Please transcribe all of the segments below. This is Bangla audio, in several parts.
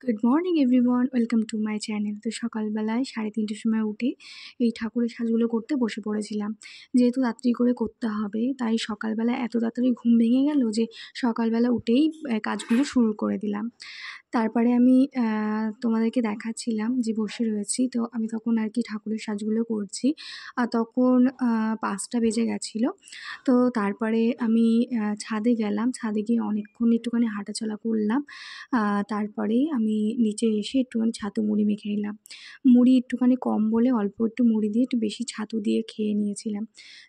Good morning everyone, welcome to my channel. তো সকালবেলায় 3:30টার সময় উঠে এই ঠাকুরের সাজগুলো করতে বসে পড়েছিলাম। যেহেতু রাত্রি করে করতে হবে, তাই সকালবেলা এত তাড়াতাড়ি ঘুম ভেঙে গেল যে সকালবেলা উঠেই কাজগুলো শুরু করে দিলাম। তারপরে আমি তোমাদেরকে দেখাচ্ছিলাম যে বসে রয়েছি। তো আমি তখন আর কি ঠাকুরের সাজগুলো করছি। আর তখন 5টা বেজে গেছিলো। তো তারপরে আমি ছাদে গেলাম। ছাদে গিয়ে অনেকক্ষণ একটুখানি হাঁটাচলা করলাম। তারপরেই আমি নিচে এসে একটুখানি ছাতু মুড়ি মেখে নিলাম। মুড়ি একটুখানি কম বলে অল্প একটু মুড়ি দিয়ে একটু বেশি ছাতু দিয়ে খেয়ে নিয়েছিলাম।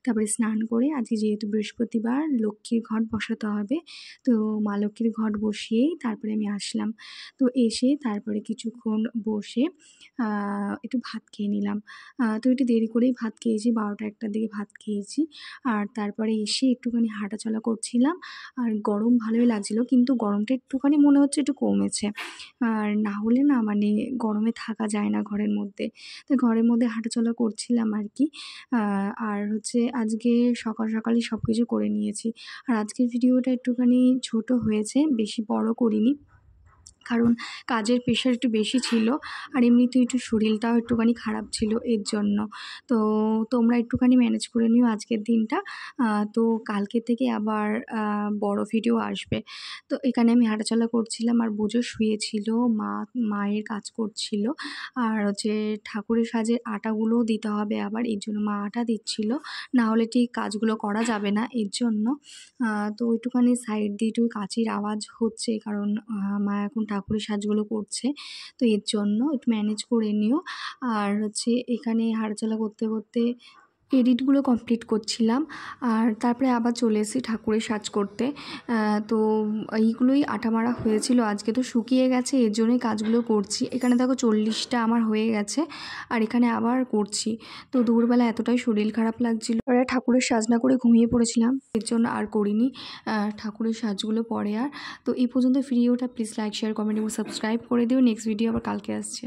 তারপরে স্নান করে আজকে যেহেতু বৃহস্পতিবার লক্ষ্মীর ঘট বসাতে হবে, তো মা লক্ষ্মীর ঘট বসিয়েই তারপরে আমি আসলাম। তো এসে তারপরে কিছুক্ষণ বসে একটু ভাত খেয়ে নিলাম। তো একটু দেরি করেই ভাত খেয়েছি, 12টা-1টার দিকে ভাত খেয়েছি। আর তারপরে এসে একটুখানি হাঁটাচলা করছিলাম। আর গরম ভালোই লাগছিলো, কিন্তু গরমটা একটুখানি মনে হচ্ছে একটু কমেছে। আর না হলে না মানে গরমে থাকা যায় না ঘরের মধ্যে। তো ঘরের মধ্যে হাঁটাচলা করছিলাম আর কি। আর হচ্ছে আজকে সকাল সকালই সব কিছু করে নিয়েছি। আর আজকের ভিডিওটা একটুখানি ছোট হয়েছে, বেশি বড় করিনি, কারণ কাজের প্রেশার একটু বেশি ছিল। আর এমনিতেও একটু শরীরটাও একটুখানি খারাপ ছিল এর জন্য। তো তোমরা একটুখানি ম্যানেজ করে নিও আজকের দিনটা। তো কালকে থেকে আবার বড় ভিডিও আসবে। তো এখানে আমি হাঁটাচলা করছিলাম আর বোঝো শুয়েছিল, মায়ের কাজ করছিল। আর হচ্ছে ঠাকুরের সাজের আটাগুলোও দিতে হবে আবার, এর জন্য মা আটা দিচ্ছিল। না হলে ঠিক কাজগুলো করা যাবে না, এর জন্য। তো একটুখানি সাইড দিয়ে একটু কাঁচির আওয়াজ হচ্ছে, কারণ মা এখন ঠাকুরের সাজগুলো করছে। তো এর জন্য একটু ম্যানেজ করে নিও। আর হচ্ছে এখানে হাঁটাচলা করতে করতে এডিটগুলো কমপ্লিট করছিলাম। আর তারপরে আবার চলে এসেছি ঠাকুরের সাজ করতে। তো এইগুলোই আটা মারা হয়েছিল, আজকে তো শুকিয়ে গেছে, এর জন্যই কাজগুলো করছি। এখানে দেখো 40টা আমার হয়ে গেছে, আর এখানে আবার করছি। তো দুপুরবেলা এতটাই শরীর খারাপ লাগছিলো, পরে ঠাকুরের সাজ না করে ঘুমিয়ে পড়েছিলাম, এর জন্য আর করিনি ঠাকুরের সাজগুলো পরে আর। তো এই পর্যন্ত ভিডিওটা প্লিজ লাইক, শেয়ার, কমেন্ট এবং সাবস্ক্রাইব করে দিও। নেক্সট ভিডিও আবার কালকে আসছে।